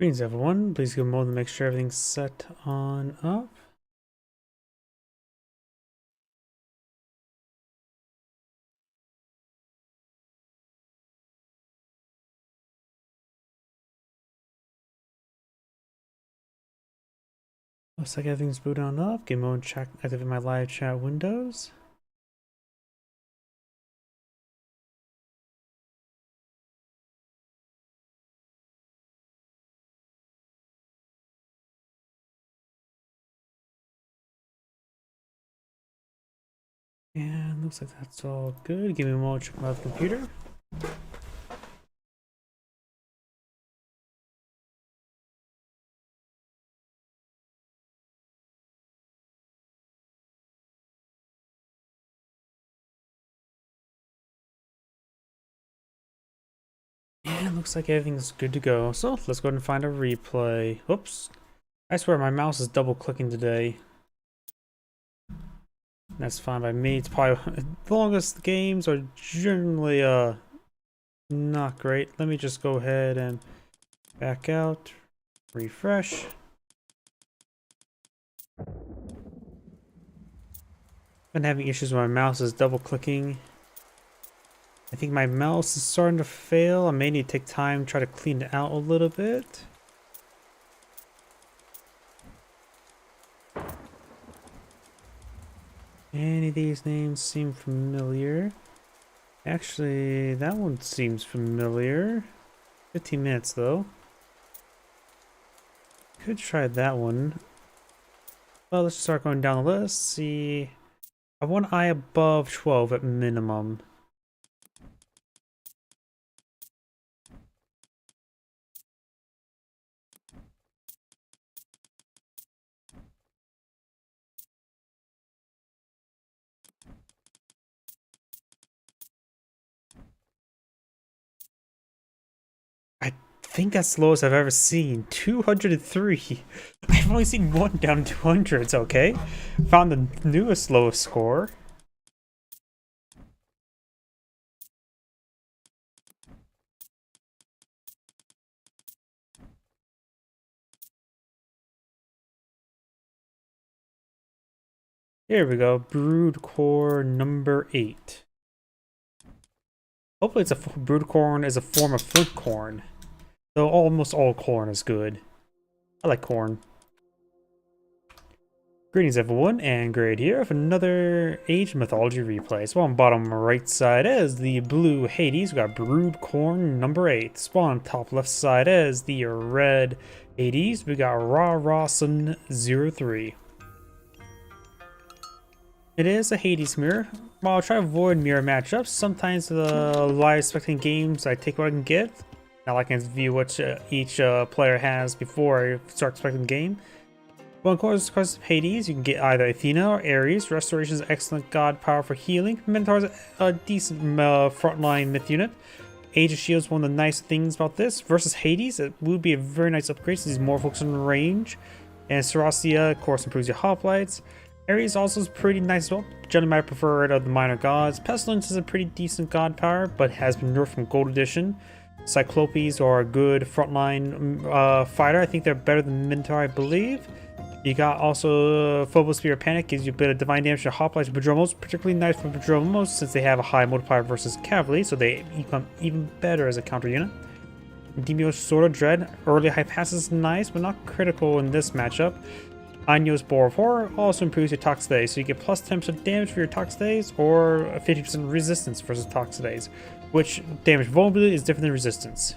Greetings everyone, please give a moment to make sure everything's set on up. Looks like everything's booted on up. Give me a moment to check, activate my live chat windows. And looks like that's all good. Give me a moment to check my computer. And looks like everything's good to go. So let's go ahead and find a replay. Oops. I swear my mouse is double clicking today. That's fine by me. It's probably the longest games are generally not great. Let me just go ahead and back out, refresh. Been having issues with my mouse is double clicking. I think my mouse is starting to fail. I may need to take time to try to clean it out a little bit. Any of these names seem familiar. Actually, that one seems familiar. 15 minutes though. Could try that one. Well, let's start going down the list. See, I want I above 12 at minimum. I think that's the lowest I've ever seen. 203. I've only seen one down 200s, okay? Found the newest lowest score. Here we go. Brood core number 8. Hopefully it's a brood corn is a form of flint corn. Though almost all corn is good. I like corn. Greetings everyone, and Grade here with another Age Mythology replay. So on bottom right side is the blue Hades. We got brood corn number 8. Spawn on top left side is the red Hades. We got Raw Sun 03. It is a Hades mirror. While I'll try to avoid mirror matchups, sometimes the live spectating games I take what I can get. Now I can view what each player has before I start expecting the game. Well, of course, of Hades, you can get either Athena or Ares. Restoration is excellent god power for healing. Minotaur is a decent frontline myth unit. Age of Shield is one of the nice things about this. Versus Hades, it would be a very nice upgrade since he's more focused on range. And Saracia, of course, improves your hoplites. Ares also is pretty nice as well. Generally my preferred of the minor gods. Pestilence is a pretty decent god power, but has been nerfed from Gold Edition. Cyclopes are a good frontline fighter. I think they're better than Minotaur, I believe. You got also Phobos Spear Panic, gives you a bit of divine damage to hoplites and Prodromos, particularly nice for Prodromos since they have a high multiplier versus cavalry, so they become even better as a counter unit. Demio's Sword of Dread, early high pass is nice, but not critical in this matchup. Ainyo's Boar of Horror also improves your Toxidays, so you get plus 10% damage for your Toxidays or 50% resistance versus Toxidays, which damage vulnerability is different than resistance.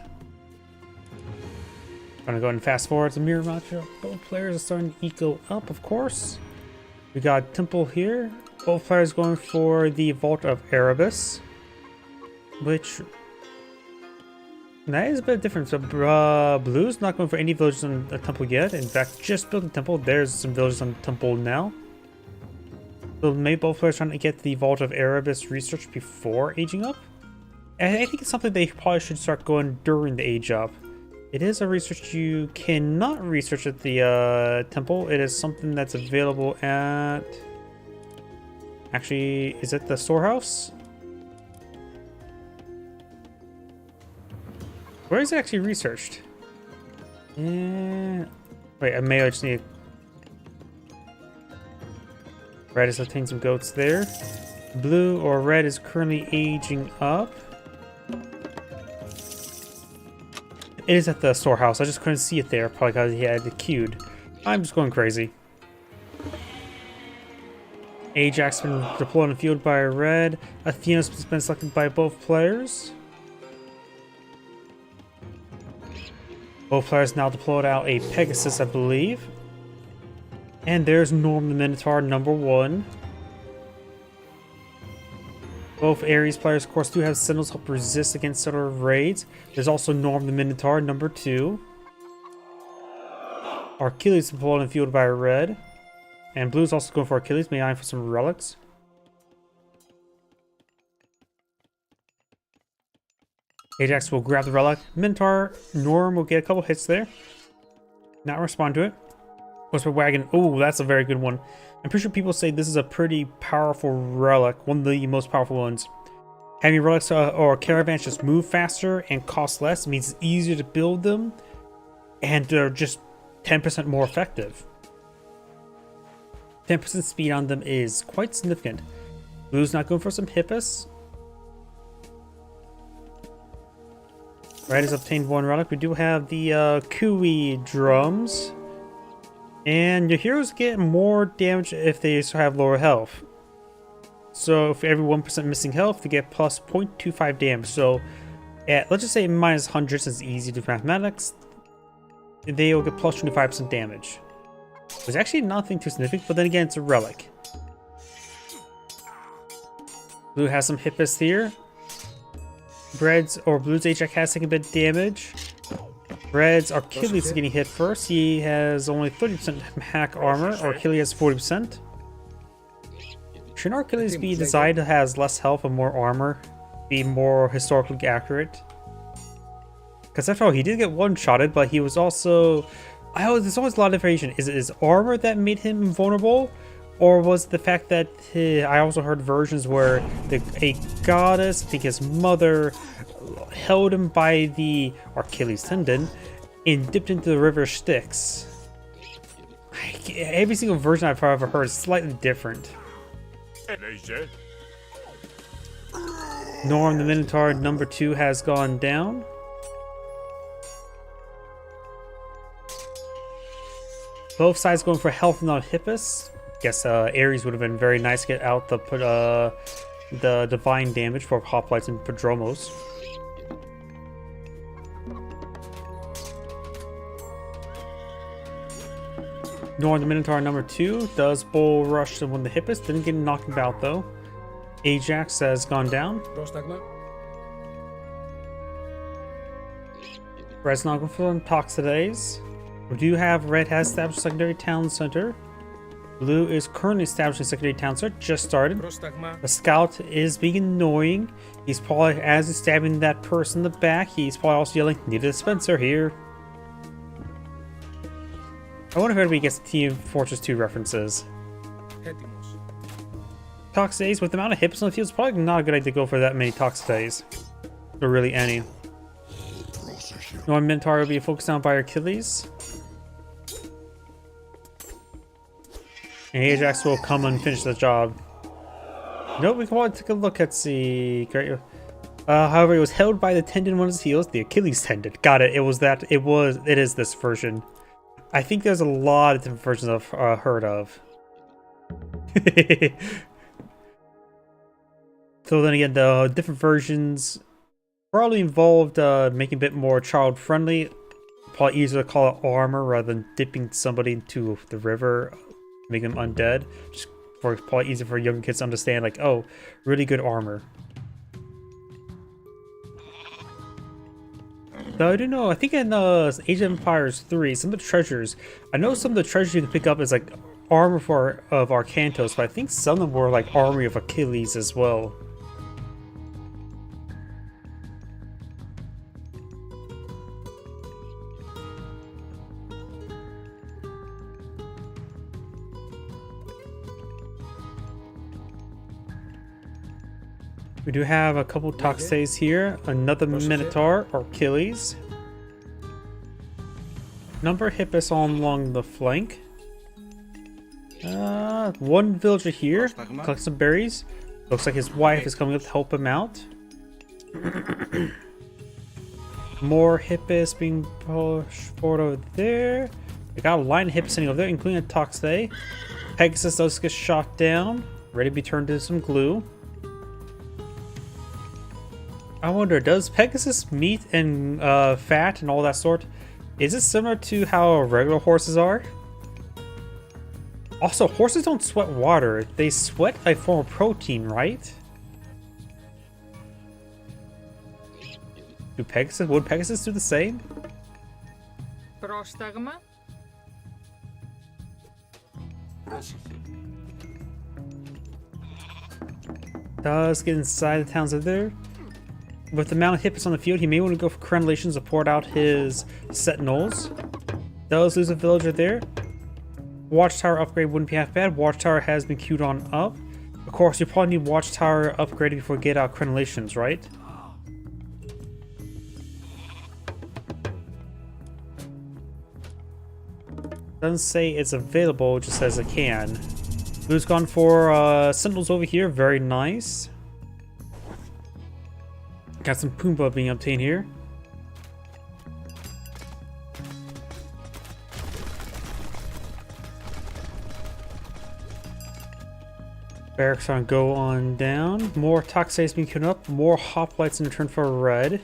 I'm gonna go ahead and fast forward to mirror matchup. Both players are starting to eco up, of course. We got Temple here. Both players going for the Vault of Erebus, which that is a bit different. So Blue's not going for any villages on the temple yet. In fact, just built a temple. There's some villages on the temple now. So maybe both players trying to get the Vault of Erebus research before aging up. And I think it's something they probably should start going during the age up. It is a research you cannot research at the temple. It is something that's available at... Actually, is it the storehouse? Where is it actually researched? Yeah. Wait, I may just need. Red is obtaining some goats there. Blue or red is currently aging up. It is at the storehouse. I just couldn't see it there, probably because he had it queued. I'm just going crazy. Ajax has been deployed on the field by red. Athena's been selected by both players. Both players now deployed out a Pegasus, I believe. And there's Norm the Minotaur, number 1. Both Ares players, of course, do have Sentinels help resist against similar raids. There's also Norm the Minotaur, number 2. Achilles deployed on the field by red. And blue's also going for Achilles, maybe eyeing for some relics. Ajax will grab the relic. Minotaur, Norm will get a couple hits there. Not respond to it. Whisper Wagon. Oh, that's a very good one. I'm pretty sure people say this is a pretty powerful relic. One of the most powerful ones. Having relics or caravans just move faster and cost less means it's easier to build them. And they're just 10% more effective. 10% speed on them is quite significant. Blue's not going for some Hippus. Red has obtained 1 relic. We do have the Kui drums. And your heroes get more damage if they have lower health. So for every 1% missing health, they get plus 0.25 damage. So at, let's just say minus 100, since it's easy to do mathematics, they will get plus 25% damage. It's actually nothing too significant, but then again, it's a relic. Blue has some Hippus here. Red's or Blue's Ajax has taken a bit of damage. Red's Achilles is getting hit first. He has only 30% hack armor, or Achilles has 40%. Shouldn't Achilles be designed to have less health and more armor? Be more historically accurate? Because after all, he did get one-shotted, but he was also... there's always a lot of variation. Is it his armor that made him invulnerable? Or was it the fact that I also heard versions where a goddess, I think his mother, held him by the Achilles tendon and dipped into the river Styx. Every single version I've ever heard is slightly different. Norm the Minotaur, number 2, has gone down. Both sides going for health, not Hippus. Guess Ares would have been very nice to get out the divine damage for Hoplites and Prodromos. Norm the Minotaur, number 2, does bull rush to win the Hippus. Didn't get knocked about though. Ajax has gone down. Red's not going for Toxidays. We do have red has established secondary town center. Blue is currently establishing secondary town center, just started. The scout is being annoying. He's probably, as he's stabbing that person in the back, he's probably also yelling, "Need a dispenser here." I wonder if anybody gets Team Fortress 2 references. Toxidays, with the amount of hips on the field, it's probably not a good idea to go for that many Toxidays. Or really any. Norm Minotaur will be focused on by Achilles. And Ajax will come and finish the job. Nope, we can probably take a look at the great. However, it was held by the tendon on his heels, the Achilles tendon. Got it. It was that. It is this version. I think there's a lot of different versions I've heard of. So then again, the different versions probably involved making a bit more child friendly. Probably easier to call it armor rather than dipping somebody into the river. Make them undead. Just for probably easier for young kids to understand, like, oh, really good armor. Though I don't know, I think in Age of Empires 3, some of the treasures, I know some of the treasures you can pick up is like armor of Arcantos, but I think some of them were like armor of Achilles as well. We do have a couple Toxidays here, another Minotaur or Achilles. Number of hippos all along the flank. One villager here. Collect some berries. Looks like his wife is coming up to help him out. More hippos being pushed forward over there. We got a line of hippos sitting over there, including a Toxday. Pegasus does get shot down. Ready to be turned into some glue. I wonder, does Pegasus meat and fat and all that sort, is it similar to how regular horses are? Also, horses don't sweat water. They sweat a form of protein, right? Would Pegasus do the same? Πρόσταγμα. Does get inside the towns over there. With the amount of hippos on the field, he may want to go for crenellations to port out his sentinels. Does lose a villager there. Watchtower upgrade wouldn't be half bad. Watchtower has been queued on up. Of course, you probably need Watchtower upgraded before you get out crenellations, right? Doesn't say it's available, just says it can. Blue's gone for sentinels over here, very nice. Got some Pumbaa being obtained here. Barracks on go on down. More Toxays being queued up. More hoplites in return for red.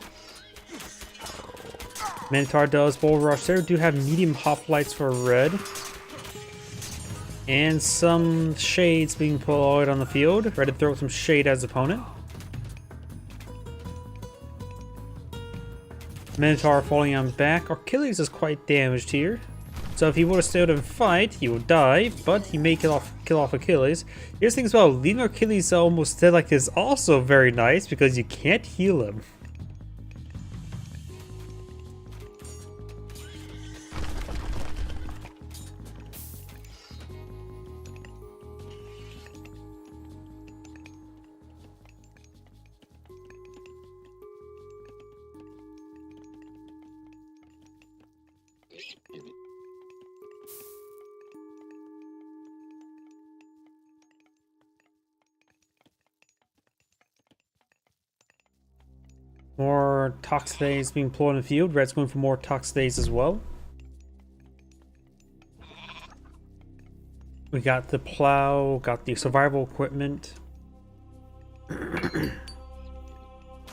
Minotaur does bull rush there. Do have medium hoplites for red. And some shades being pulled on the field. Ready to throw some shade as opponent. Minotaur falling on back. Achilles is quite damaged here. So if he would have stayed and fight, he would die, but he may kill off Achilles. Here's the thing as well, leaving Achilles almost dead like this is also very nice because you can't heal him. More Toxdays being pulled in the field. Red's going for more Toxdays as well. We got the plow, got the survival equipment.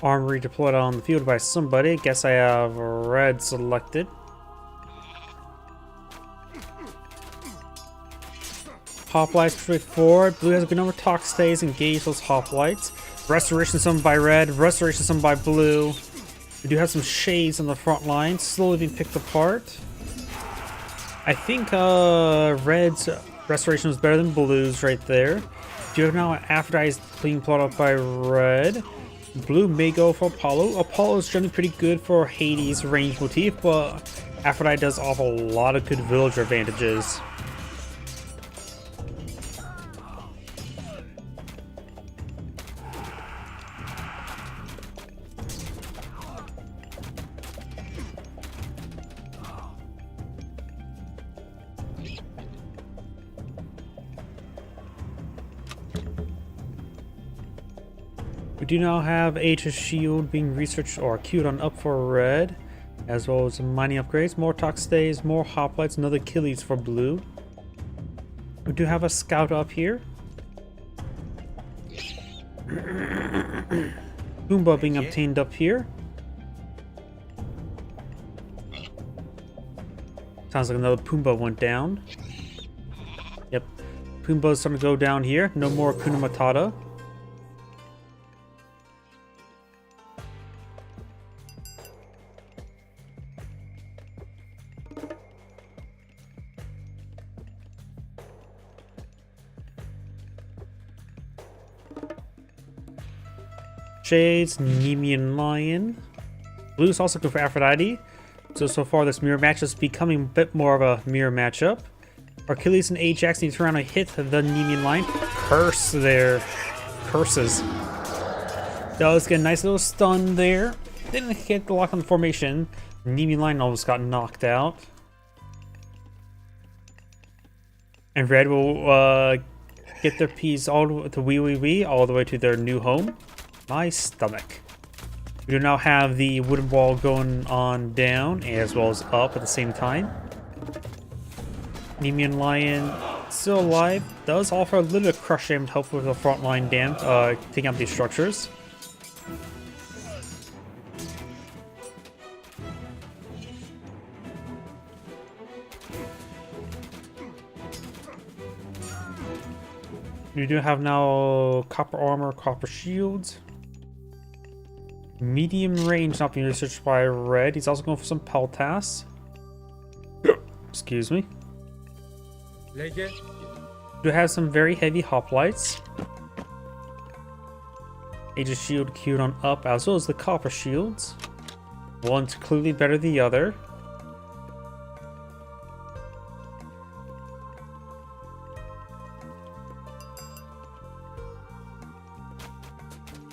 Armory deployed on the field by somebody. Guess I have red selected. Hoplites straightforward. Blue has a good number of Toxdays. Engage those hoplites. Restoration summoned by red, restoration summoned by blue. We do have some shades on the front line, slowly being picked apart. I think red's restoration was better than blue's right there. Do you have now Aphrodite's being plotted up by red. Blue may go for Apollo. Apollo is generally pretty good for Hades' range motif, but Aphrodite does offer a lot of good villager advantages. We do now have Aegis Shield being researched or queued on up for red, as well as some mining upgrades, more Toxdays, more hoplites, another Achilles for blue. We do have a scout up here. Pumbaa being obtained up here. Sounds like another Pumbaa went down. Yep. Pumbaa's starting to go down here. No more Kuna Matata. Shades, Nemean Lion. Blue's also good for Aphrodite. So far this mirror match is becoming a bit more of a mirror matchup. Achilles and Ajax need to turn around and hit the Nemean Lion. Curse there. Curses. Does get a nice little stun there. Didn't get the lock on the formation. Nemean Lion almost got knocked out. And red will get their piece all to wee all the way to their new home. My stomach. We do now have the wooden wall going on down as well as up at the same time. Nemean Lion still alive, does offer a little bit of crush damage to help with the front line damage, taking out these structures. We do have now copper armor, copper shields. Medium range not being researched by red. He's also going for some peltas. Excuse me. We do have some very heavy hoplites. Aegis shield queued on up as well as the copper shields. One's clearly better than the other.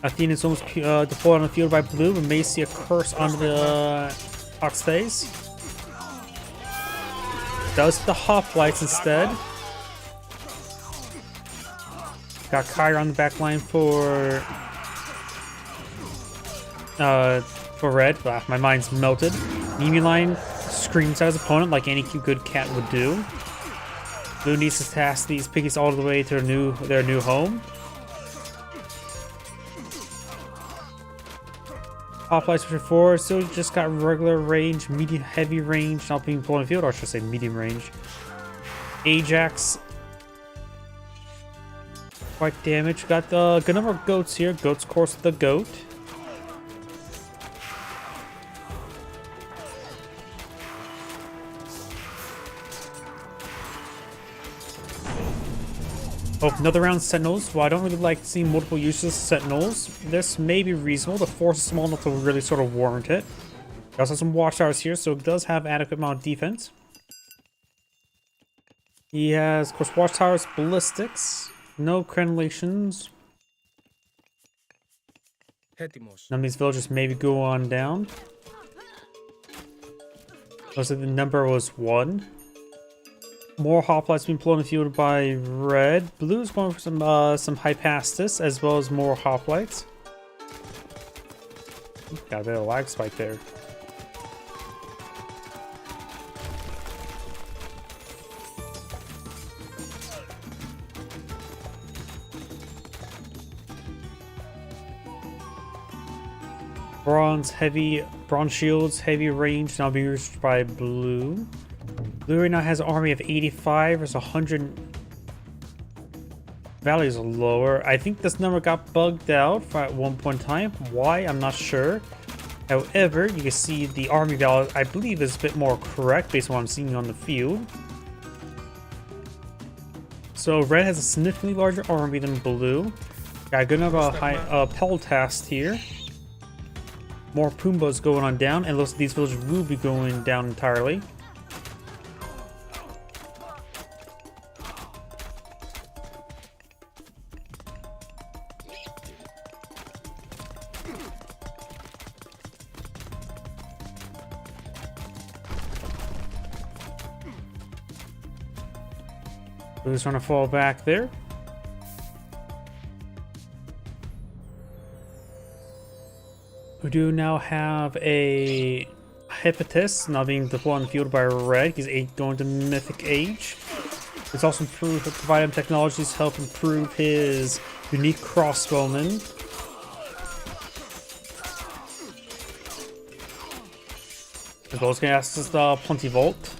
Athena is almost deployed on the field by blue. We may see a curse on the Oxface. Does the hoplites instead. Got Kyra on the back line for red. My mind's melted. Nemean Lion screams at his opponent like any good cat would do. Blue needs to task these piggies all the way to their new home. Hoplites for 4, so just got regular range, medium heavy range, not being pulled in the field, or I should say medium range. Ajax. Quite damage. Got the good number of goats here. Goats, of course, the goat. Oh, another round of Sentinels. Well, I don't really like seeing multiple uses of Sentinels. This may be reasonable. The force is small enough to really sort of warrant it. We also have some Watchtowers here, so it does have adequate amount of defense. He has, of course, Watchtowers, Ballistics, no crenellations. None of these villagers maybe go on down. Looks like the number was 1. More hoplites being pulled in the field by red. Blue is going for some Hypastus as well as more hoplites. Got a bit of lag spike there. Bronze shields, heavy range now being reached by blue. Blue right now has an army of 85. There's 100. Values are lower. I think this number got bugged out at one point in time. Why? I'm not sure. However, you can see the army value, I believe, is a bit more correct based on what I'm seeing on the field. So red has a significantly larger army than blue. Got a good number of peltas here. More Pumbas going on down, and it looks like these villagers will be going down entirely. Who's trying to fall back there? We do now have a Hippolytus now being deployed on the field by red. He's going to Mythic Age. It's also provide him technologies to help improve his unique crossbowman. As well as going to ask us the Plenty Vault.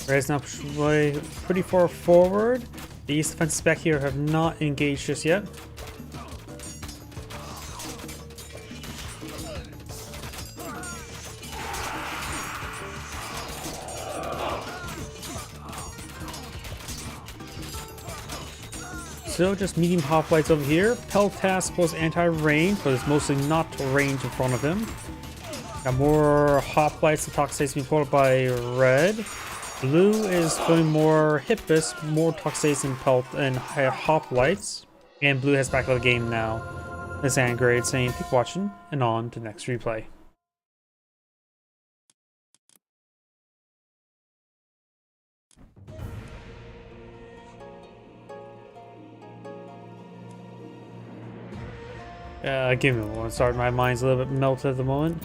Red's now pretty far forward. The East defenses back here have not engaged just yet. So just medium hoplites over here. Peltas plus anti-range, but it's mostly not range in front of him. Got more hoplites and toxics being pulled by red. Blue is going more Hippus, more Toxates and Pelt and Hoplites. And blue has back out of the game now. This is Grade saying keep watching and on to the next replay. Give me one. Sorry, my mind's a little bit melted at the moment.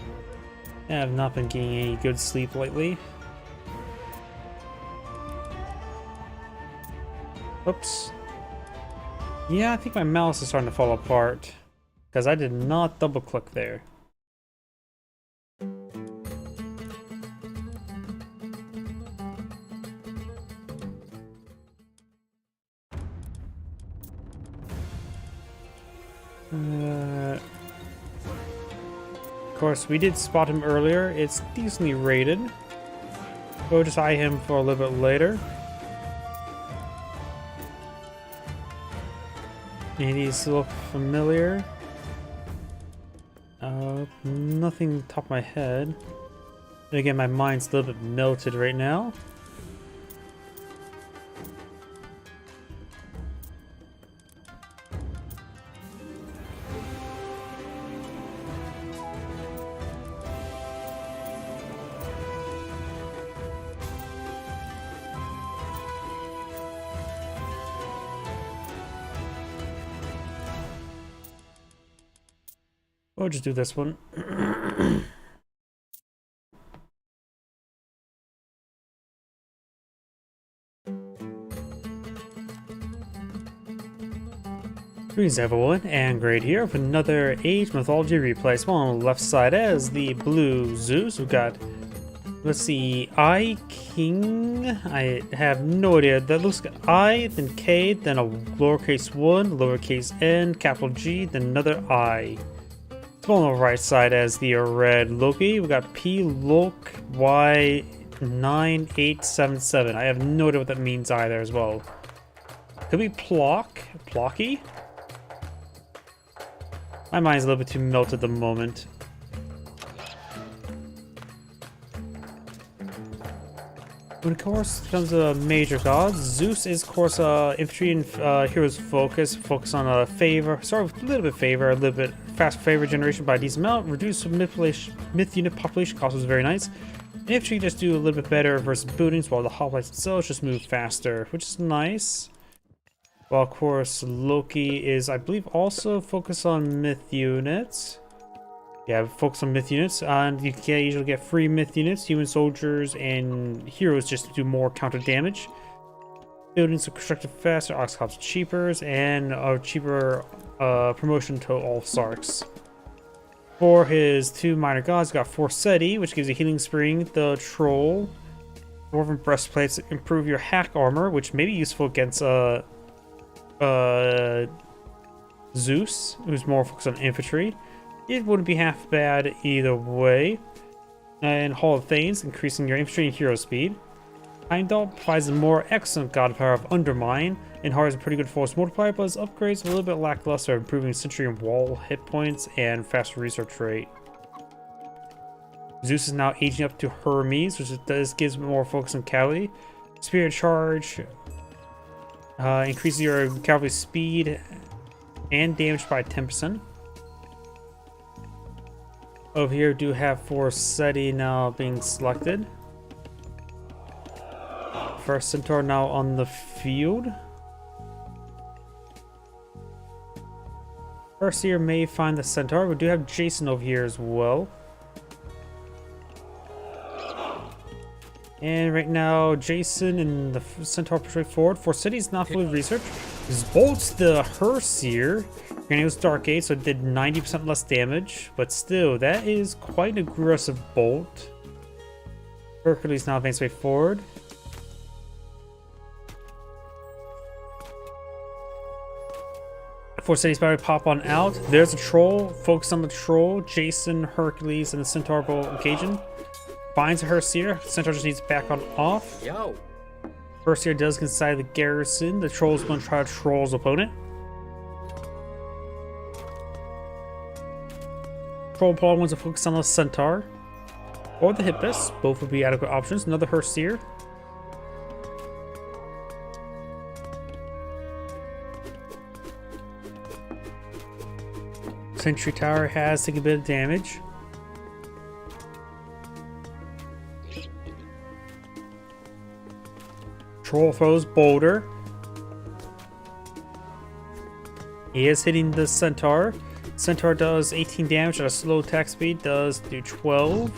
I have not been getting any good sleep lately. Oops. Yeah, I think my mouse is starting to fall apart. Because I did not double click there. Of course, we did spot him earlier. It's decently rated. We'll just eye him for a little bit later. And he's look familiar. Nothing top of my head. And again, my mind's a little bit melted right now. We'll just do this one. Greetings everyone, and Grade here with another Age Mythology replay. Small on the left side as the blue Zeus. We've got, let's see, I King. I have no idea. That looks like I, then K, then a lowercase 1, lowercase n, capital G, then another I. Small on the right side as the red Loki. We've got P Lok Y 9877. I have no idea what that means either as well. Could be Plocky? My mind's a little bit too melted at the moment. When of course comes to major gods, Zeus is of course infantry and heroes focus on a favor, sort of a little bit favor, a little bit fast favor generation by a decent amount. Reduce myth unit population cost was very nice. Infantry just do a little bit better versus bootings, while the hoplites themselves just move faster, which is nice. Well, of course, Loki is, I believe, also focused on myth units. Yeah, focus on myth units, and you can usually get free myth units. Human soldiers and heroes just do more counter damage. Buildings are constructed faster, Oxcops cheaper, and a cheaper promotion to all Sarks. For his two minor gods, got Forseti, which gives you healing spring, the troll. Dwarven breastplates improve your hack armor, which may be useful against Zeus, who's more focused on infantry. It wouldn't be half bad either way. And Hall of Thanes, increasing your infantry and hero speed. Heimdall provides a more excellent god power of Undermine, and has a pretty good force multiplier, but his upgrades are a little bit lackluster, improving sentry and wall hit points and faster research rate. Zeus is now aging up to Hermes, which gives more focus on cavalry. Spirit Charge increases your cavalry speed and damage by 10%. Over here, do have Forseti now being selected. First Centaur now on the field. First here may find the Centaur. We do have Jason over here as well. And right now, Jason and the Centaur push forward. Forseti's not fully researched. His bolt's the Herseer. Granted, it was Dark Age, so it did 90% less damage. But still, that is quite an aggressive bolt. Hercules now advanced way forward. Forseti's about to pop on out. There's a troll. Focus on the troll. Jason, Hercules, and the Centaur will engaging. Finds a Herseer. Centaur just needs to back on off. Yo. Herseer does get inside the garrison. The troll's going to try to troll his opponent. Troll Paul wants to focus on the Centaur or the Hippus. Both would be adequate options. Another Herseer. Sentry tower has taken a bit of damage. Troll throws boulder. He is hitting the centaur. Centaur does 18 damage at a slow attack speed, does do 12.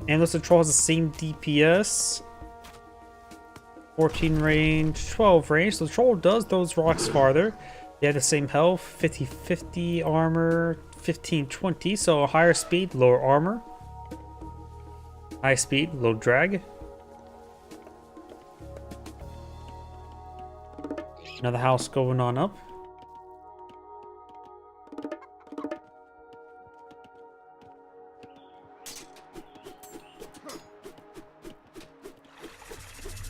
And the troll has the same DPS. 14 range, 12 range. So the troll does those rocks farther. They have the same health, 50-50 armor, 15-20. So higher speed, lower armor. High speed, low drag. Another house going on up.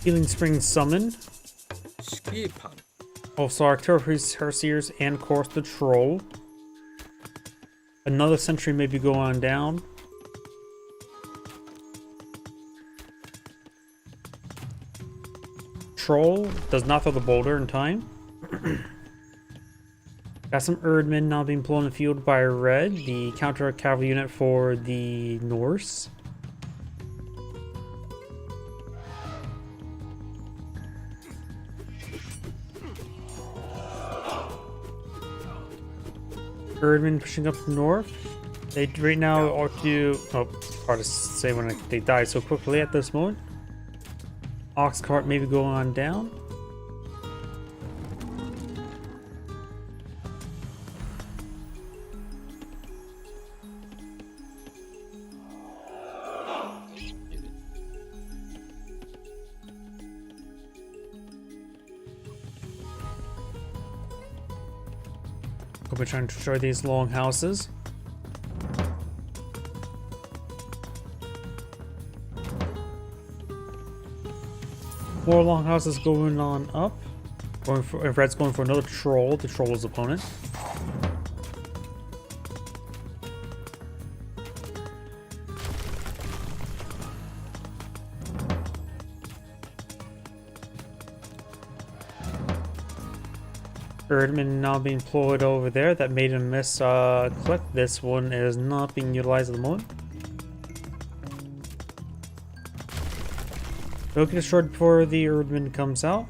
Healing Spring Summon. Also Artillery's Herseers and of course the Troll. Another sentry may be going on down. Troll does not throw the boulder in time. Got some Erdmen now being pulled in the field by Red, the counter cavalry unit for the Norse. Erdmen pushing up north. They right now are to. Oh, hard to say when they die so quickly at this moment. Oxcart maybe going on down. We're trying to destroy these long houses. More long houses going on up. Red's going for another troll. The troll's opponent. Erdman now being employed over there. That made him miss click. This one is not being utilized at the moment. They'll get destroyed before the Erdman comes out.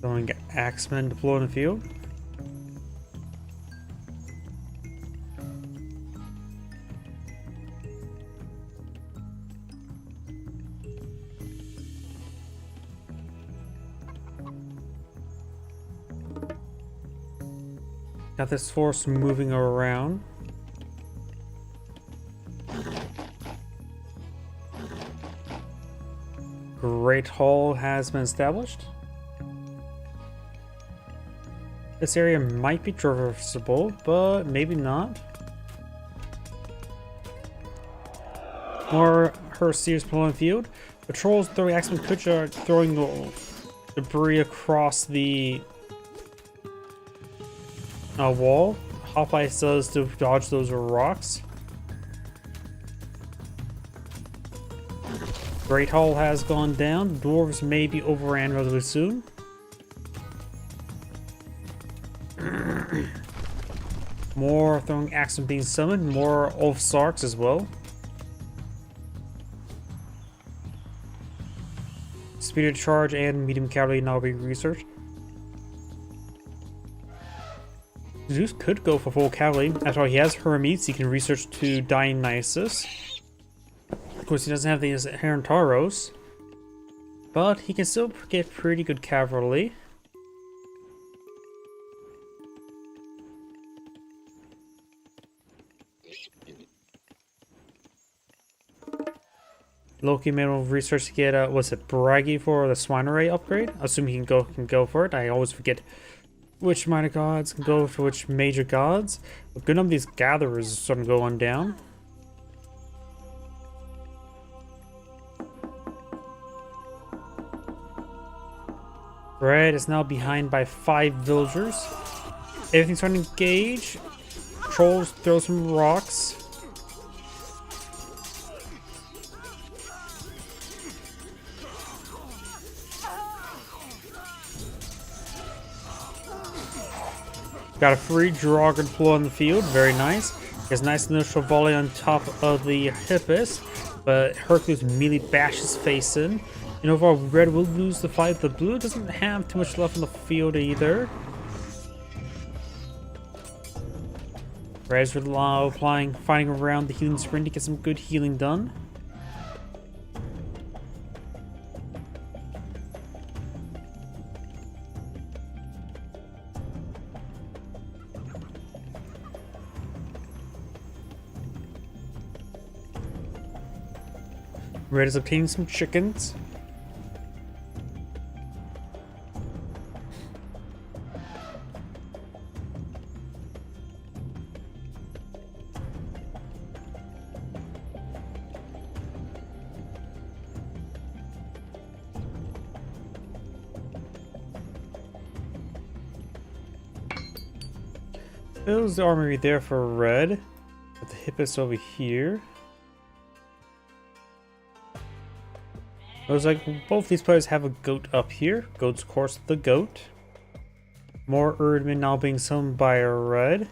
Going Axemen deployed in the field. Got this force moving around. Great Hall has been established. This area might be traversable, but maybe not. More Herseers pulling the field. Patrols throwing Axemen Kucha, throwing debris across the wall. Hoplites does to dodge those rocks. Great Hall has gone down. Dwarves may be overran relatively soon. More throwing axes being summoned. More Ulfsarks as well. Speeder charge and medium cavalry now being researched. Zeus could go for full cavalry. After all, he has Hermes. He can research to Dionysus. Of course, he doesn't have the Herentaros, but he can still get pretty good cavalry. Loki made a research to get was it Bragi for the Swinery upgrade? Assuming he can go for it. I always forget which minor gods can go for which major gods. A good number of these gatherers is starting to go on down. Red is now behind by 5 villagers. Everything's starting to engage. Trolls throw some rocks. Got a free dragon pull on the field, very nice. Gets a nice initial volley on top of the Hippus, but Hercules immediately bashes face in. And overall, red will lose the fight. The blue doesn't have too much left on the field either. Red is flying around the healing spring to get some good healing done. Red is obtaining some chickens. There's the armory there for red. Got the Hippus over here. Looks like both these players have a goat up here. Goat's course the goat. More Erdman now being summoned by a red.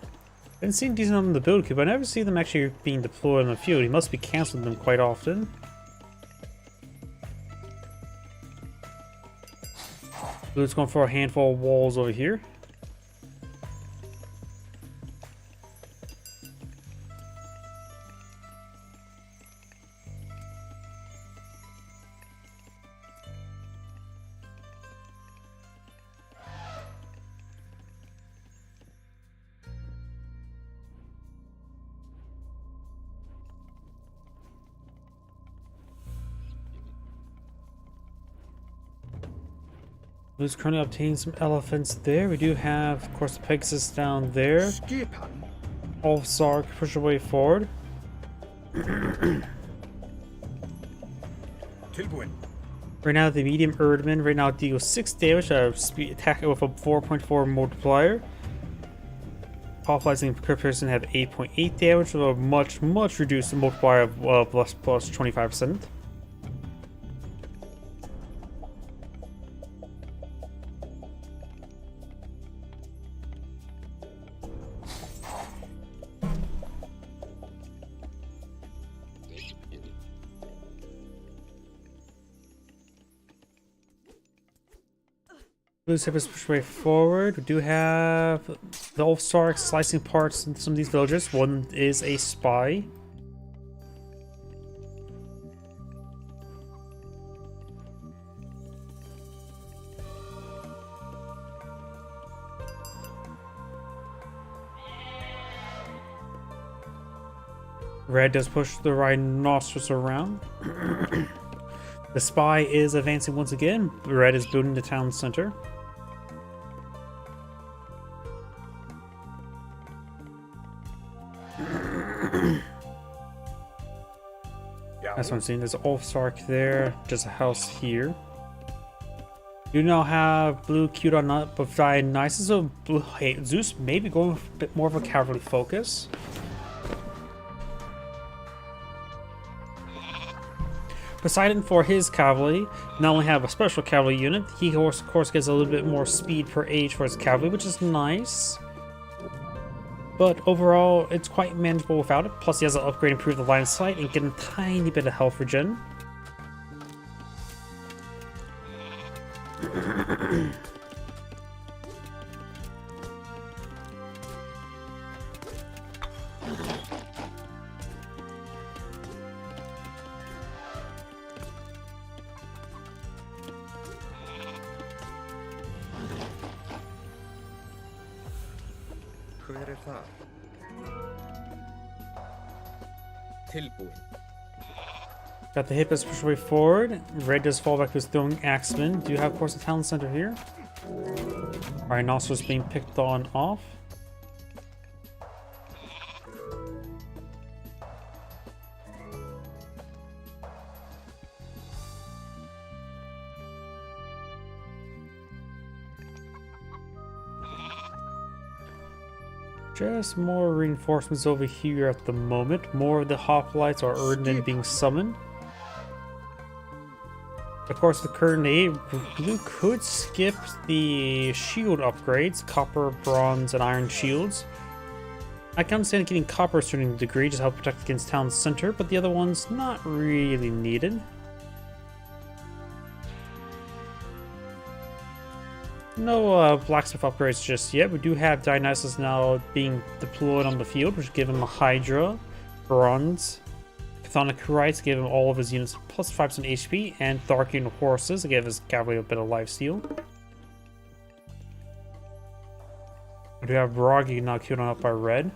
Been seeing decent on the build queue, but I never see them actually being deployed in the field. He must be canceling them quite often. Blue's going for a handful of walls over here. Blue's currently obtaining some elephants there. We do have, of course, the Pegasus down there. All Sark push away forward. Right now, the medium Erdman right now deals 6 damage at a speed attack with a 4.4 multiplier. Hoplites and Person have 8.8 damage with a much reduced multiplier of plus 25%. Blue's Hippus push way forward. We do have the Ulfsark slicing parts in some of these villagers. One is a spy. Red does push the rhinoceros around. The spy is advancing once again. Red is building the town center. That's what I'm seeing. There's an Ulfsark there. Just a house here. You now have blue queued on up with Dionysus. So blue, hey, Zeus maybe going with a bit more of a cavalry focus. Poseidon for his cavalry not only have a special cavalry unit, he of course gets a little bit more speed per age for his cavalry, which is nice. But overall, it's quite manageable without it. Plus, he has an upgrade, improve the line of sight, and get a tiny bit of health regen. Got the Hippus push way forward. Red does fall back to his throwing axeman. Do you have, of course, a town center here? Rhinoceros being picked on off. Just more reinforcements over here at the moment. More of the hoplites or Erdmen being summoned. Of course, the current eight, blue could skip the shield upgrades, copper, bronze, and iron shields. I can understand getting copper to a certain degree, just help protect against town center, but the other one's not really needed. No blacksmith upgrades just yet. We do have Dionysus now being deployed on the field, which give him a Hydra, bronze. Chthonic Rights gave him all of his units plus 5% HP, and Tharkian Horses to give his cavalry a bit of lifesteal. We do have Broggy now queued up by red.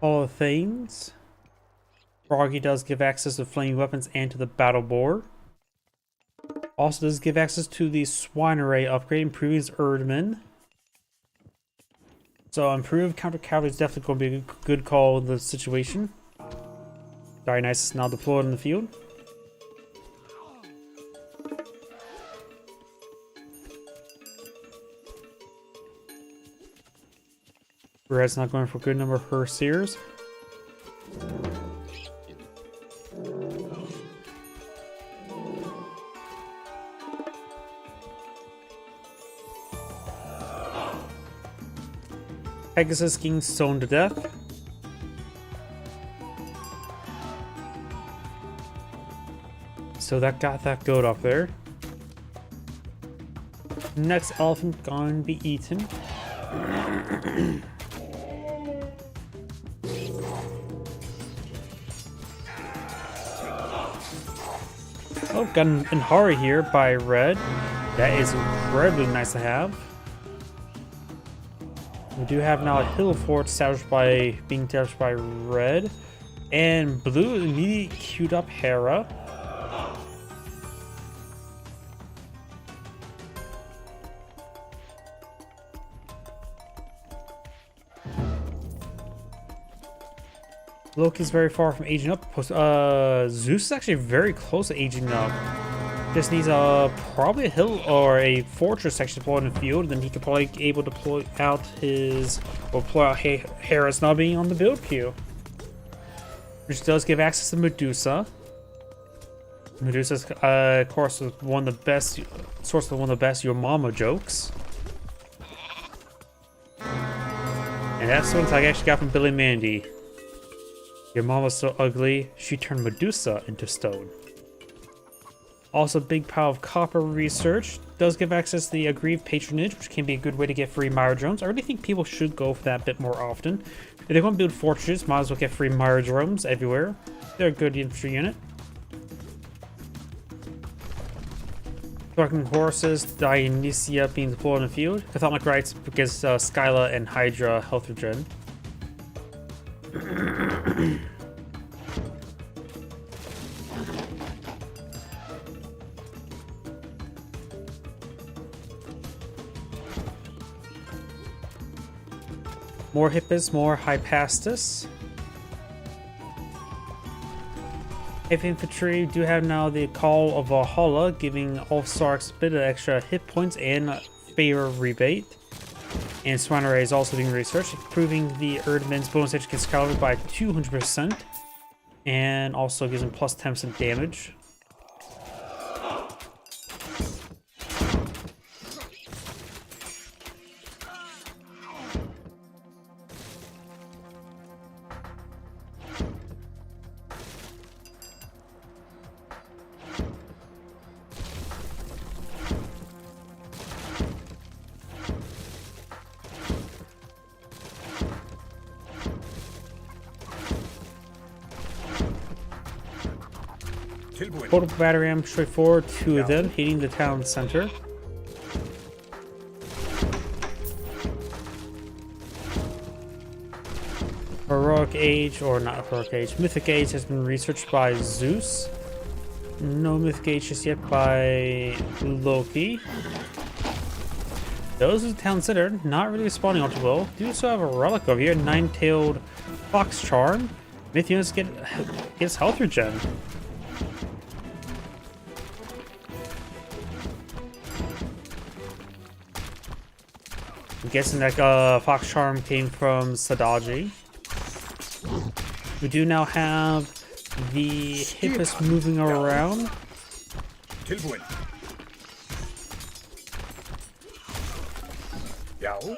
All the things. Froggy does give access to flaming weapons and to the battle boar. Also does give access to the swine array upgrade, improving his Erdman. So improved counter cavalry is definitely going to be a good call in the situation. Dionysus is now deployed in the field. Red's not going for a good number of her seers. Pegasus getting stoned to death. So that got that goat up there. Next elephant going to be eaten. Oh, got an Inhari here by red. That is incredibly nice to have. We do have now a hill fort established by red, and blue immediately queued up Hera. Loki's very far from aging up. Zeus is actually very close to aging up. Just needs probably a hill or a fortress actually deployed in the field, then he could probably be able to deploy out Hera's not being on the build queue. Which does give access to Medusa. Medusa's of course one of the best source of one of the best Your Mama jokes. And that's one I actually got from Billy Mandy. Your mom was so ugly, she turned Medusa into stone. Also, big pile of copper research does give access to the aggrieved patronage, which can be a good way to get free Mire drones. I really think people should go for that a bit more often. If they want to build fortresses, might as well get free Mire drones everywhere. They're a good infantry unit. Talking horses, Dionysia being deployed in the field. Chthonic Rights gives Skyla and Hydra health regen. More Hippus, more Hypastus. Heavy infantry do have now the Call of Valhalla, giving all Sarks a bit of extra hit points and favor rebate. And Swine Array is also being researched, improving the Erdman's bonus action against cavalry by 200%. And also gives him plus 10% damage. Total battery ram straight forward, two of them hitting the town center. Heroic Age, or not Heroic Age, Mythic Age has been researched by Zeus. No Mythic Age just yet by Loki. Those of the town center not really responding all too well. Do also have a relic over here, Nine-Tailed Fox Charm. Myth units get his health regen. I'm guessing that Fox Charm came from Sadaji. We do now have the Hippus moving around.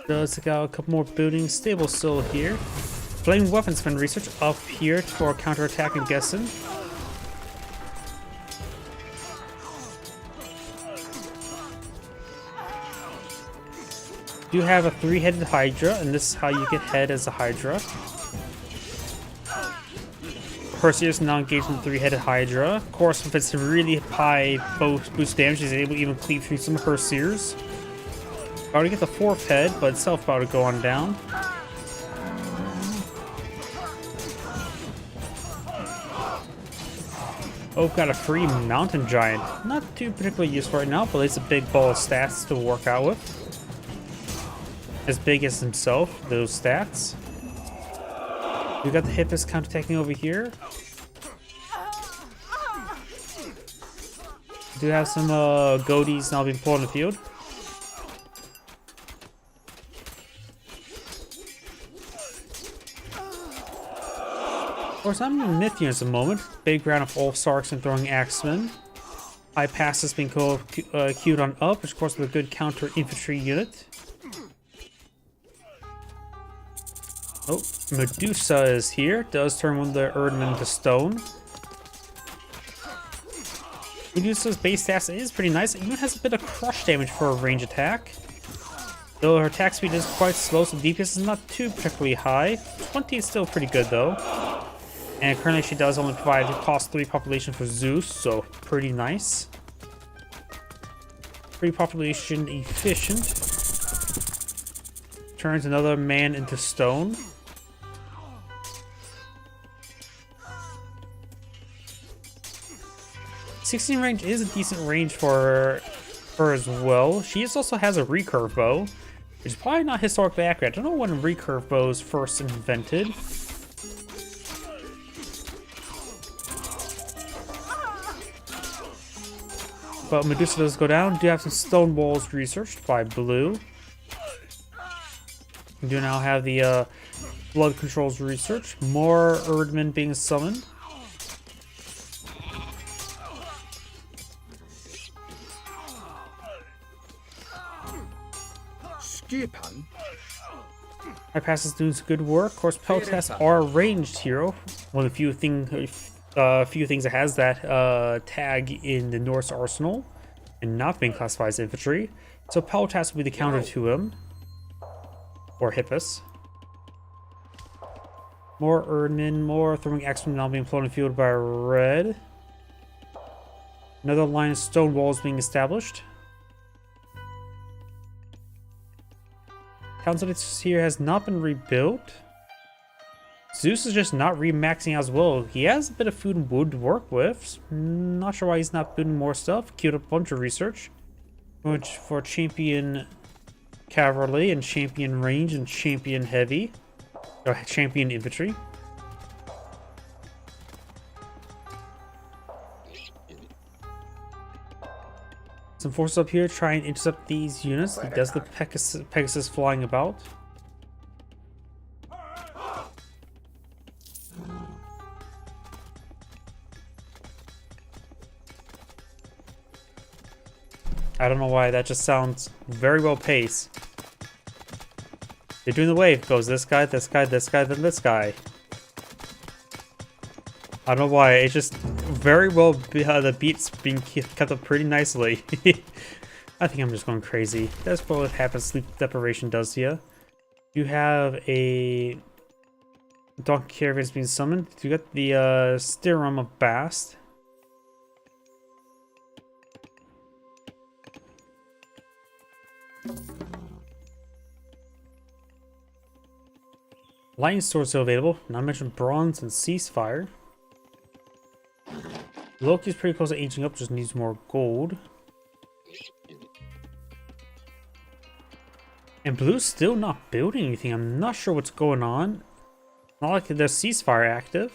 Does got a couple more buildings. Stable still here. Flame weapons been researched up here for counterattack, I'm guessing. Do have a 3-headed Hydra, and this is how you get head as a Hydra. Perseus now engaged in the 3-headed Hydra. Of course, with its really high boost damage, he's able to even cleave through some Perseus. About to get the 4th head, but itself about to go on down. Oh, got a free Mountain Giant. Not too particularly useful right now, but it's a big ball of stats to work out with. As big as himself, those stats. We got the Hippus counterattacking over here. We do have some Goaties now being pulled in the field. Of course, I'm in Myth units at the moment. Big round of all Sarks and throwing Axemen. High passes being queued on up, which of course is a good counter infantry unit. Oh, Medusa is here. Does turn one of the Erdmen into stone. Medusa's base stats is pretty nice. It even has a bit of crush damage for a range attack. Though her attack speed is quite slow, so DPS is not too particularly high. 20 is still pretty good though. And currently she does only provide cost 3 population for Zeus, so pretty nice. Pretty population efficient. Turns another man into stone. .16 range is a decent range for her as well. She also has a recurve bow, which is probably not historically accurate. I don't know when recurve bows first invented. But Medusa does go down. Do have some stone walls researched by Blue. We do now have the blood controls research. More Erdmen being summoned. Our passes doing some good work. Of course, Peltas are a ranged hero. One of the few things that has that tag in the Norse arsenal, and not being classified as infantry. So Peltas will be the counter to him, or Hippus. More Erdmen, more throwing Axemen now being flown in field by Red. Another line of stone walls being established. Town here has not been rebuilt. Zeus is just not remaxing out as well. He has a bit of food and wood to work with. Not sure why he's not building more stuff. Queued up a bunch of research. Which for champion cavalry and champion range and champion heavy. Or champion infantry. Some forces up here try and intercept these units. He does the Pegasus flying about. I don't know why, that just sounds very well paced. They're doing the wave. Goes this guy, this guy, this guy, then this guy. I don't know why, it's just very well, the beats being kept up pretty nicely. I think I'm just going crazy. That's what happens, sleep deprivation does to you. You have a donkey caravan being summoned. You got the Styrum of Bast. Lightning swords still available. Not mentioned bronze and ceasefire. Loki's pretty close to aging up, just needs more gold. And Blue's still not building anything. I'm not sure what's going on. Not like there's ceasefire active.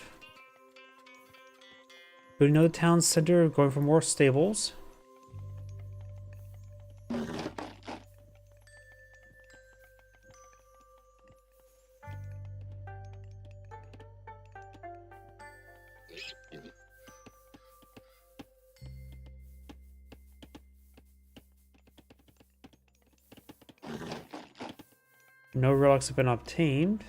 We know the town center, going for more stables. No relics have been obtained.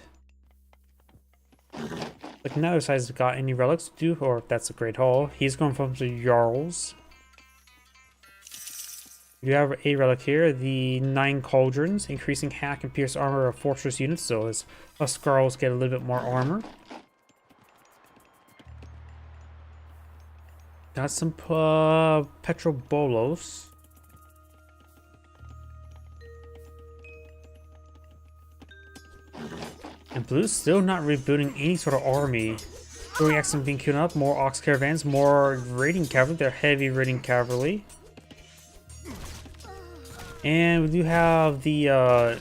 Like neither side's got any relics to do, or that's a great haul. He's going from the Jarls. You have a relic here, the 9 Cauldrons, increasing hack and pierce armor of fortress units, so as us Skrulls get a little bit more armor. Got some Petrobolos. And blue's still not rebooting any sort of army. Throwing accent being queued up, more ox caravans, more raiding cavalry. They're heavy raiding cavalry. And we do have the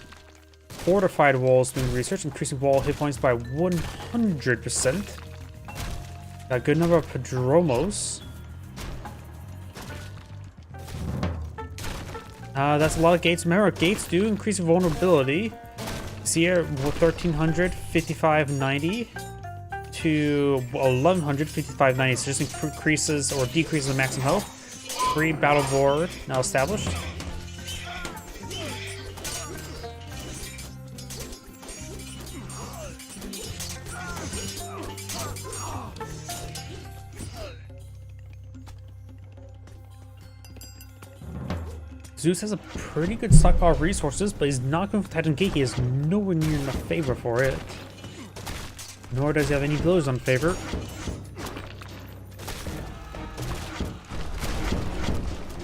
fortified walls being researched, increasing wall hit points by 100%. Got a good number of Padromos. That's a lot of gates. Remember, gates do increase vulnerability. See here, 1300, 5590 to 1100, 5590. So just increases or decreases the maximum health. Free battle board now established. Zeus has a pretty good stockpile of resources, but he's not going for Titan Gate. He is nowhere near enough favor for it. Nor does he have any blows on favor.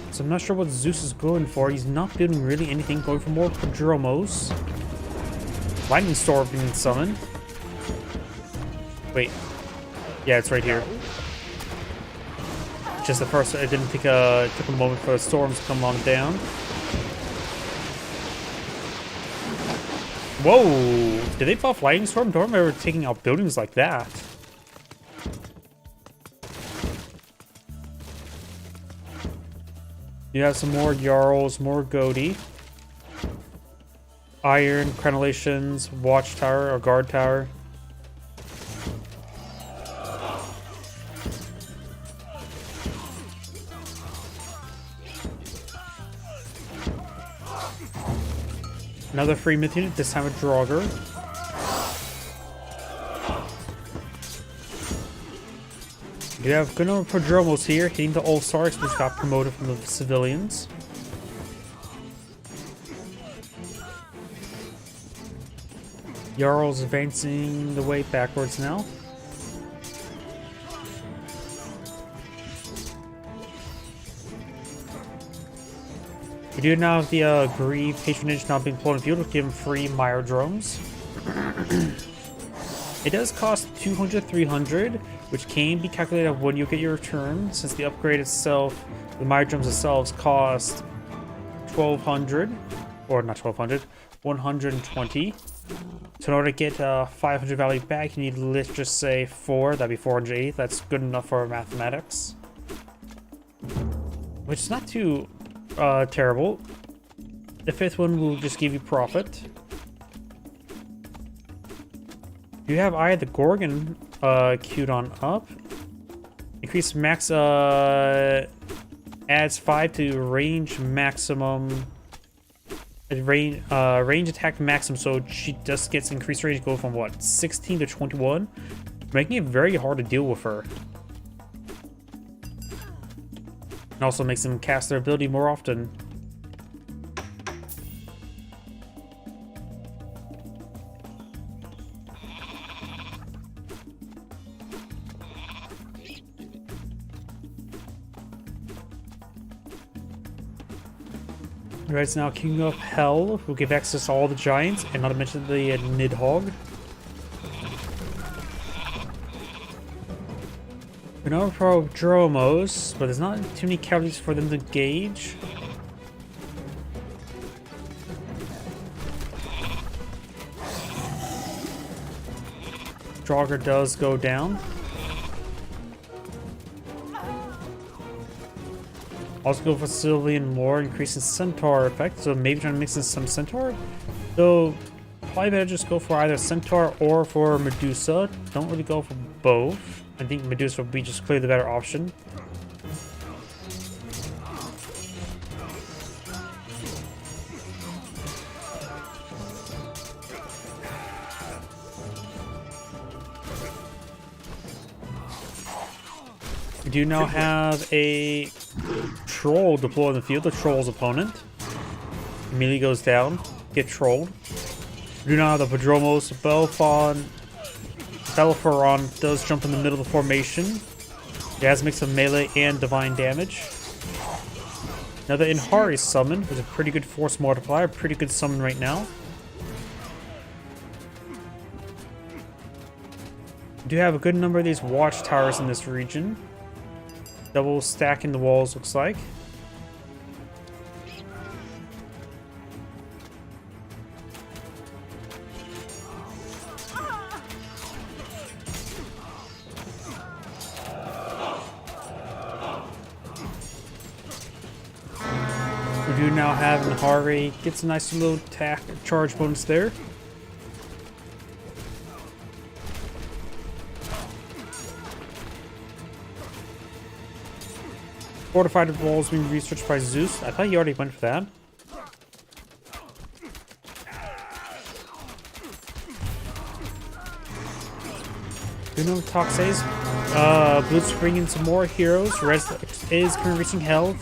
So I'm not sure what Zeus is going for. He's not building really anything, going for more Prodromos. Lightning Storm being summoned. Wait. Yeah, it's right here. Just the first, it didn't take it took a moment for the storms to come on down. Whoa! Did they buff Lightning Storm? Don't remember taking out buildings like that. You have some more Jarls, more Goaty. Iron, Crenellations, Watchtower or Guard Tower. Another free myth unit, this time a Draugr. You have good number of Prodromos here, hitting the All-Stars, which got promoted from the civilians. Jarl's advancing the way backwards now. We do now have the Grieve patronage now being pulled in field, give him free Myrodromes. It does cost 200, 300, which can be calculated when you get your return, since the upgrade itself, the Myrodromes themselves cost 1200, or not 1200, 120. So in order to get 500 value back, you need, let's just say 4, that'd be 480. That's good enough for mathematics. Which is not too terrible. The 5th one will just give you profit. You have Eye of the Gorgon queued on up. Increase max adds 5 to range maximum. Range attack maximum, so she just gets increased range, go from what, 16 to 21, making it very hard to deal with her. And also makes them cast their ability more often. Right, now King of Hell will give access to all the giants, and not to mention the Nidhogg. We know Prodromos, but there's not too many casualties for them to gauge. Draugr does go down. Also go for Sylvan Lore, increasing Centaur effect, so maybe trying to mix in some Centaur. So probably better just go for either Centaur or for Medusa. Don't really go for both. I think Medusa would be just clearly the better option. We do now have a troll deployed in the field, the troll's opponent. Immediately goes down, get trolled. We do now have the Padromos, Belphoron does jump in the middle of the formation. He has a mix of melee and divine damage. Another Inhari summon, which is a pretty good force multiplier, pretty good summon right now. We do have a good number of these watchtowers in this region. Double stacking the walls, looks like. We do now have Nahari. Gets a nice little attack charge bonus there. Fortified walls being researched by Zeus. I thought he already went for that. Uno Toxes. Blue's bringing some more heroes. Red is currently reaching Hell.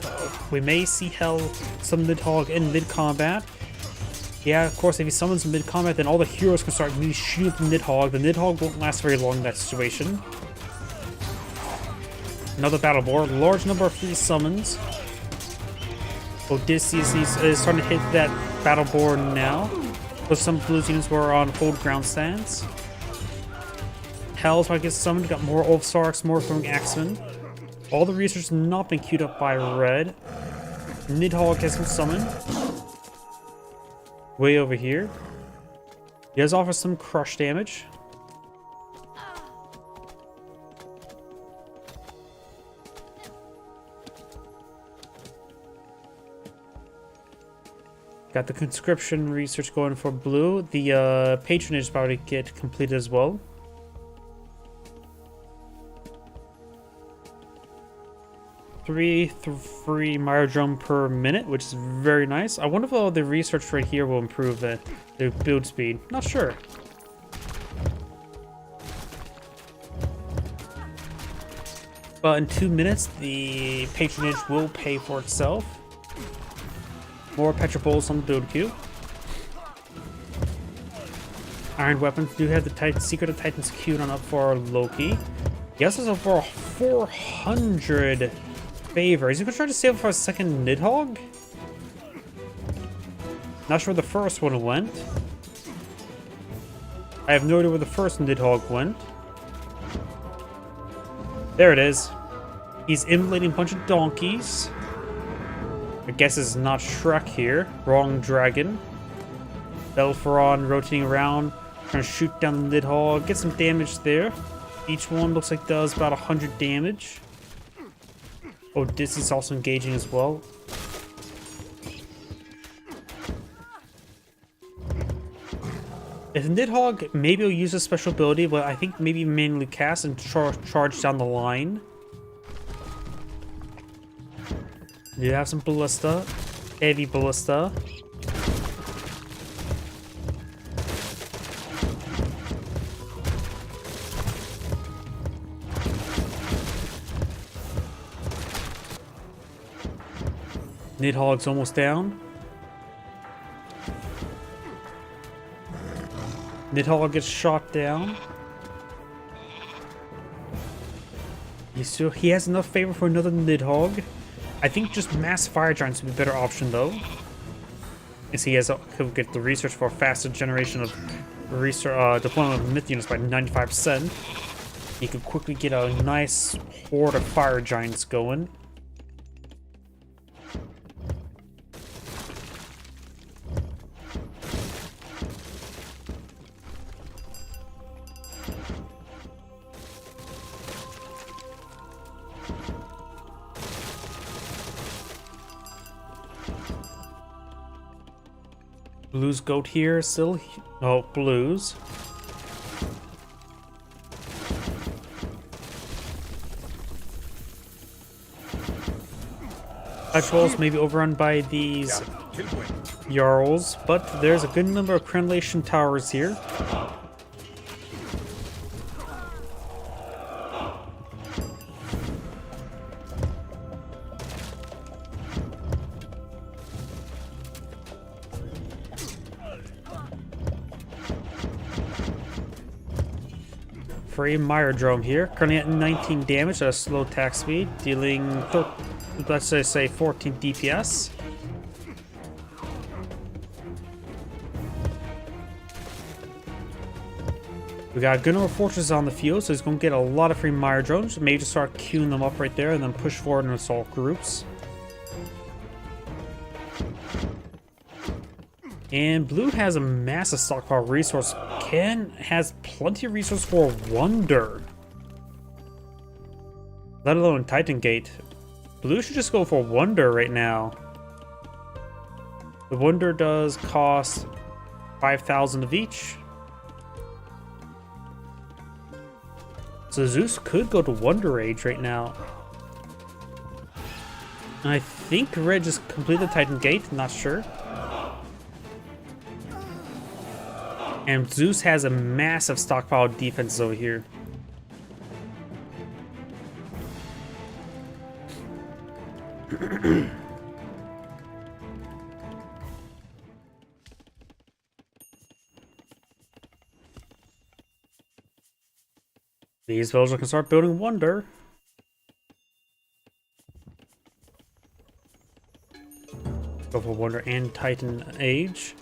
We may see Hell summon Nidhogg in mid-combat. Yeah, of course, if he summons in mid-combat, then all the heroes can start really shooting the Nidhogg. The Nidhogg won't last very long in that situation. Another battle board. Large number of free summons. Odysseus is starting to hit that battle board now. So some Blues units were on hold ground stance. Hell's about to get summoned. Got more Ulfsarks, more throwing Axemen. All the research has not been queued up by Red. Nidhogg has been summoned. Way over here. He does offer some crush damage. Got the conscription research going for Blue. The patronage is about to get completed as well. Three Myrodrome per minute, which is very nice. I wonder if the research right here will improve the build speed. Not sure. But in 2 minutes, the patronage will pay for itself. More Petropolis on the build queue. Iron weapons do have the Secret of Titans queued on up for Loki. He also has over 400 favor. Is he gonna try to save for a second Nidhogg? Not sure where the first one went. I have no idea where the first Nidhogg went. There it is. He's immolating a bunch of donkeys. I guess it's not Shrek here. Wrong dragon. Belphoron rotating around, trying to shoot down the Nidhogg. Get some damage there. Each one looks like does about 100 damage. Odysseus also engaging as well. If Nidhogg, maybe he'll use a special ability, but I think maybe manually cast and charge down the line. You have some ballista, heavy ballista. Nidhogg's almost down. Nidhogg gets shot down. He has enough favor for another Nidhogg. I think just mass fire giants would be a better option though. As he could get the research for a faster generation of deployment of myth units by 95%. He could quickly get a nice horde of fire giants going. Blue's goat here still. Oh, Blue's. Patrols may be overrun by these Jarls, but there's a good number of crenellation towers here. Free Myrodrome here, currently at 19 damage at a slow attack speed, dealing, let's just say 14 DPS. We got a good number of fortresses on the field, so he's going to get a lot of free Myrodromes. Maybe just start queuing them up right there and then push forward in assault groups. And Blue has a massive stockpile resource. Ken has plenty of resource for Wonder. Let alone Titan Gate. Blue should just go for Wonder right now. The Wonder does cost 5,000 of each. So Zeus could go to Wonder Age right now. I think Red just completed the Titan Gate, not sure. And Zeus has a massive stockpile of defenses over here. These villagers can start building Wonder. Go for Wonder and Titan Age.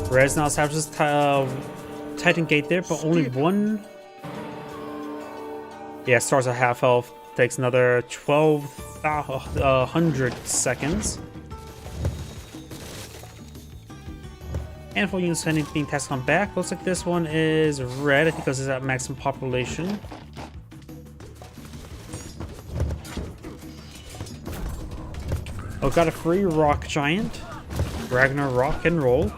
Rez now establishes Titan Gate there, but only one. Yeah, starts at half health. Takes another 1,200 seconds. Handful of units being tasked on back. Looks like this one is red, I think, because it's at maximum population. Oh, got a free rock giant. Ragnar rock and roll.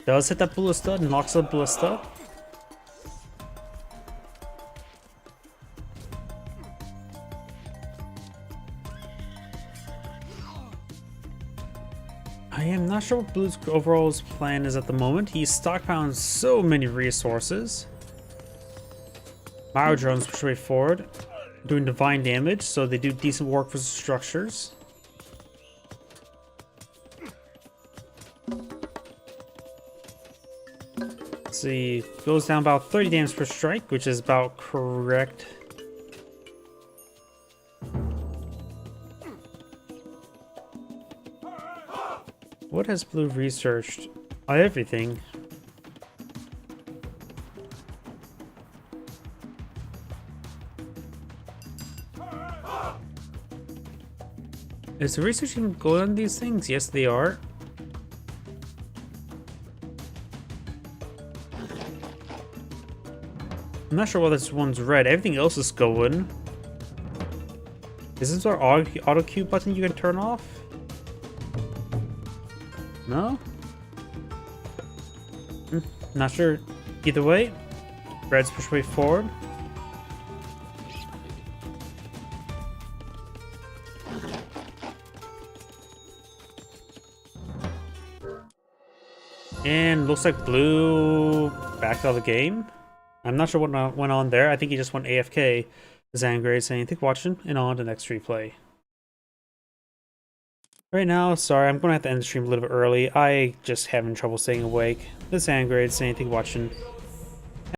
Does hit that ballista and knocks the ballista. I am not sure what Blue's overall plan is at the moment. He's stockpiling so many resources. Myrodrones push way forward, doing divine damage, so they do decent work for structures. Let's see, goes down about 30 damage per strike, which is about correct. What has Blue researched? Everything. Is the research even going on these things? Yes, they are. I'm not sure why this one's red. Everything else is going. Is this our auto queue button you can turn off? No? Not sure. Either way, red's push way forward. And looks like Blue backed out of the game. I'm not sure what went on there. I think he just went AFK. Zangrade saying, thank you for watching, and on to the next replay. Right now, sorry, I'm going to have to end the stream a little bit early. I just having trouble staying awake. This Zangrade saying, thank you for watching.